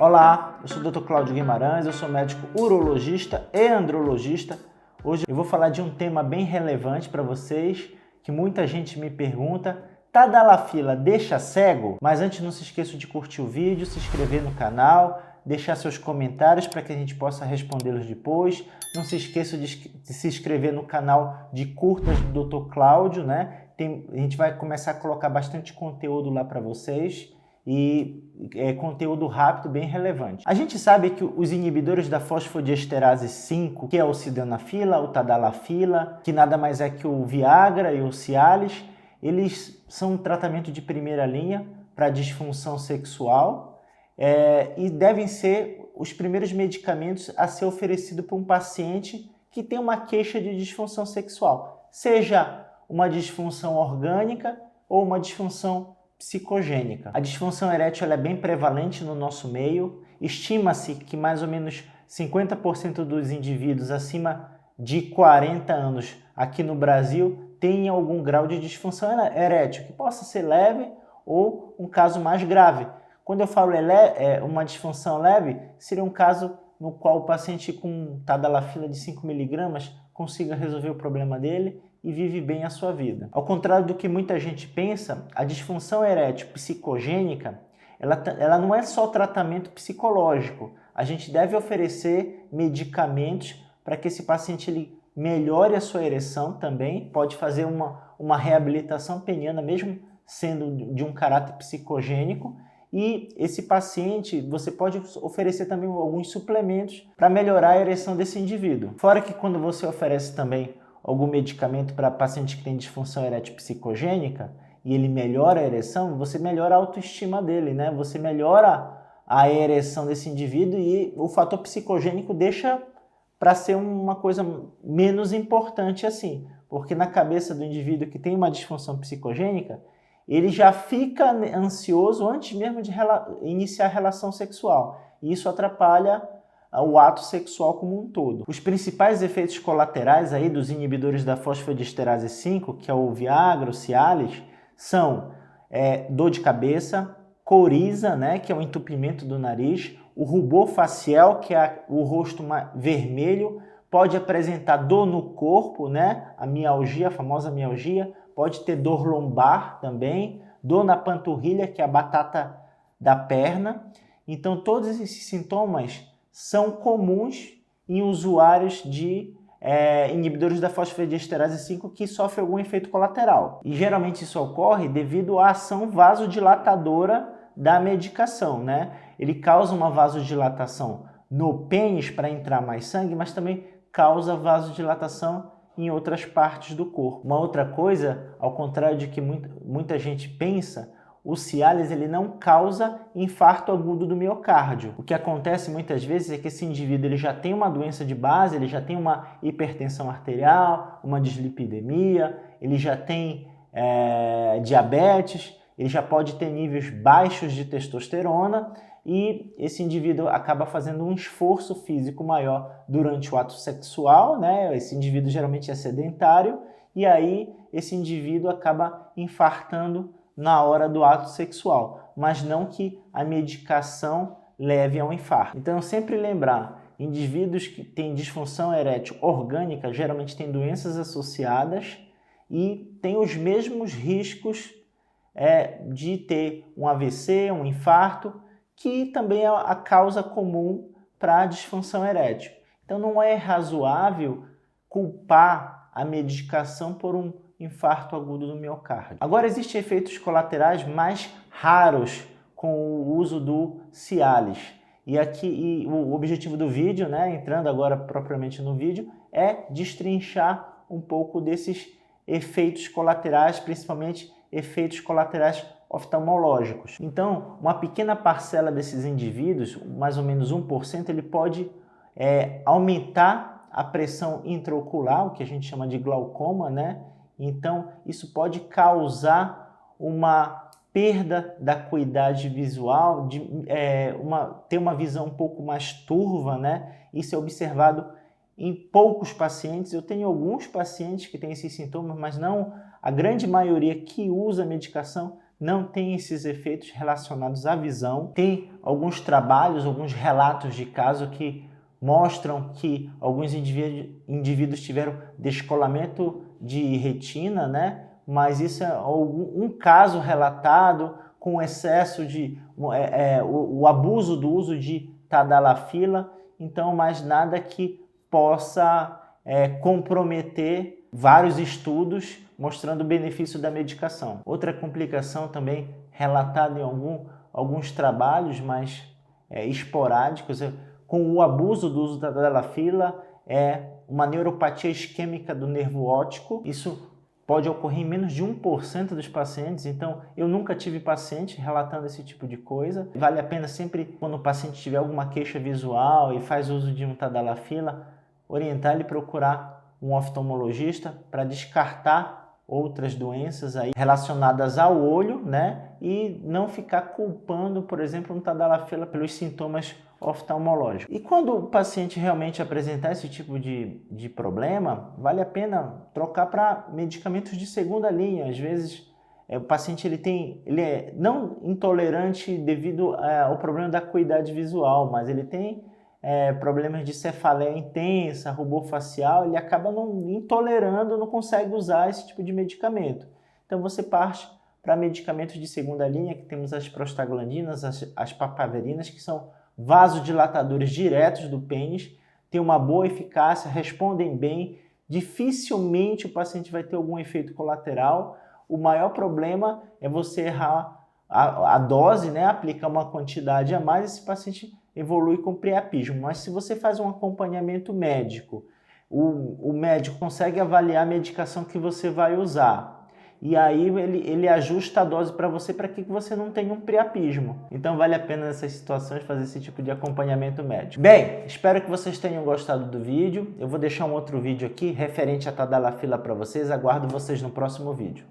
Olá, eu sou o Dr. Cláudio Guimarães, eu sou médico urologista e andrologista. Hoje eu vou falar de um tema bem relevante para vocês, que muita gente me pergunta: Tadalafila deixa cego? Mas antes, não se esqueça de curtir o vídeo, se inscrever no canal, deixar seus comentários para que a gente possa respondê-los depois. Não se esqueça de se inscrever no canal de curtas do Dr. Cláudio, né? A gente vai começar a colocar bastante conteúdo lá para vocês. E conteúdo rápido, bem relevante. A gente sabe que os inibidores da fosfodiesterase 5, que é o sildenafila, o tadalafila, que nada mais é que o Viagra e o Cialis, eles são um tratamento de primeira linha para disfunção sexual e devem ser os primeiros medicamentos a ser oferecido para um paciente que tem uma queixa de disfunção sexual, seja uma disfunção orgânica ou uma disfunção psicogênica. A disfunção erétil é bem prevalente no nosso meio. Estima-se que mais ou menos 50% dos indivíduos acima de 40 anos aqui no Brasil têm algum grau de disfunção erétil, que possa ser leve ou um caso mais grave. Quando eu falo uma disfunção leve, seria um caso no qual o paciente com tadalafila de 5 mg consiga resolver o problema dele e vive bem a sua vida. Ao contrário do que muita gente pensa, a disfunção erétil psicogênica, ela não é só tratamento psicológico. A gente deve oferecer medicamentos para que esse paciente ele melhore a sua ereção também, pode fazer uma reabilitação peniana, mesmo sendo de um caráter psicogênico, e esse paciente, você pode oferecer também alguns suplementos para melhorar a ereção desse indivíduo. Fora que quando você oferece também algum medicamento para paciente que tem disfunção erétil psicogênica e ele melhora a ereção, você melhora a autoestima dele, né? Você melhora a ereção desse indivíduo e o fator psicogênico deixa para ser uma coisa menos importante assim, porque na cabeça do indivíduo que tem uma disfunção psicogênica, ele já fica ansioso antes mesmo de iniciar a relação sexual, e isso atrapalha o ato sexual como um todo. Os principais efeitos colaterais aí dos inibidores da fosfodiesterase 5, que é o Viagra, o Cialis, são dor de cabeça, coriza, né, que é o entupimento do nariz, o rubor facial, que é o rosto vermelho, pode apresentar dor no corpo, né, a mialgia, a famosa mialgia, pode ter dor lombar também, dor na panturrilha, que é a batata da perna. Então, todos esses sintomas são comuns em usuários de inibidores da fosfodiesterase 5 que sofrem algum efeito colateral. E geralmente isso ocorre devido à ação vasodilatadora da medicação, né? Ele causa uma vasodilatação no pênis para entrar mais sangue, mas também causa vasodilatação em outras partes do corpo. Uma outra coisa, ao contrário de que muita gente pensa, o Cialis ele não causa infarto agudo do miocárdio. O que acontece muitas vezes é que esse indivíduo ele já tem uma doença de base, ele já tem uma hipertensão arterial, uma dislipidemia, ele já tem diabetes, ele já pode ter níveis baixos de testosterona e esse indivíduo acaba fazendo um esforço físico maior durante o ato sexual, né? Esse indivíduo geralmente é sedentário e aí esse indivíduo acaba infartando na hora do ato sexual, mas não que a medicação leve a um infarto. Então, sempre lembrar, indivíduos que têm disfunção erétil orgânica geralmente têm doenças associadas e têm os mesmos riscos de ter um AVC, um infarto, que também é a causa comum para a disfunção erétil. Então, não é razoável culpar a medicação por um infarto agudo do miocárdio. Agora, existem efeitos colaterais mais raros com o uso do Cialis. E o objetivo do vídeo, né, entrando agora propriamente no vídeo, é destrinchar um pouco desses efeitos colaterais, principalmente efeitos colaterais oftalmológicos. Então, uma pequena parcela desses indivíduos, mais ou menos 1%, ele pode aumentar a pressão intraocular, o que a gente chama de glaucoma, né? Então, isso pode causar uma perda da acuidade visual, ter uma visão um pouco mais turva, né? Isso é observado em poucos pacientes. Eu tenho alguns pacientes que têm esses sintomas, mas não a grande maioria que usa a medicação não tem esses efeitos relacionados à visão. Tem alguns trabalhos, alguns relatos de caso que mostram que alguns indivíduos tiveram descolamento de retina, né? Mas isso é um caso relatado com excesso de o abuso do uso de tadalafila, então mais nada que possa comprometer vários estudos mostrando o benefício da medicação. Outra complicação também relatada em alguns trabalhos, mas esporádicos, com o abuso do uso da tadalafila é uma neuropatia isquêmica do nervo óptico. Isso pode ocorrer em menos de 1% dos pacientes, então eu nunca tive paciente relatando esse tipo de coisa. Vale a pena sempre, quando o paciente tiver alguma queixa visual e faz uso de um tadalafila, orientar ele a procurar um oftalmologista para descartar outras doenças aí relacionadas ao olho, né? E não ficar culpando, por exemplo, um tadalafila pelos sintomas oftalmológicos. E quando o paciente realmente apresentar esse tipo de problema, vale a pena trocar para medicamentos de segunda linha. Às vezes o paciente ele é não intolerante devido ao problema da acuidade visual, mas ele tem problemas de cefaleia intensa, rubor facial, ele acaba não intolerando, não consegue usar esse tipo de medicamento. Então você parte para medicamentos de segunda linha, que temos as prostaglandinas, as papaverinas, que são vasodilatadores diretos do pênis, têm uma boa eficácia, respondem bem, dificilmente o paciente vai ter algum efeito colateral. O maior problema é você errar a dose, né? Aplicar uma quantidade a mais, esse paciente evolui com priapismo. Mas se você faz um acompanhamento médico, o médico consegue avaliar a medicação que você vai usar, e aí ele ajusta a dose para você você não tenha um priapismo. Então vale a pena nessas situações fazer esse tipo de acompanhamento médico. Bem, espero que vocês tenham gostado do vídeo. Eu vou deixar um outro vídeo aqui referente a tadalafila para vocês. Aguardo vocês no próximo vídeo.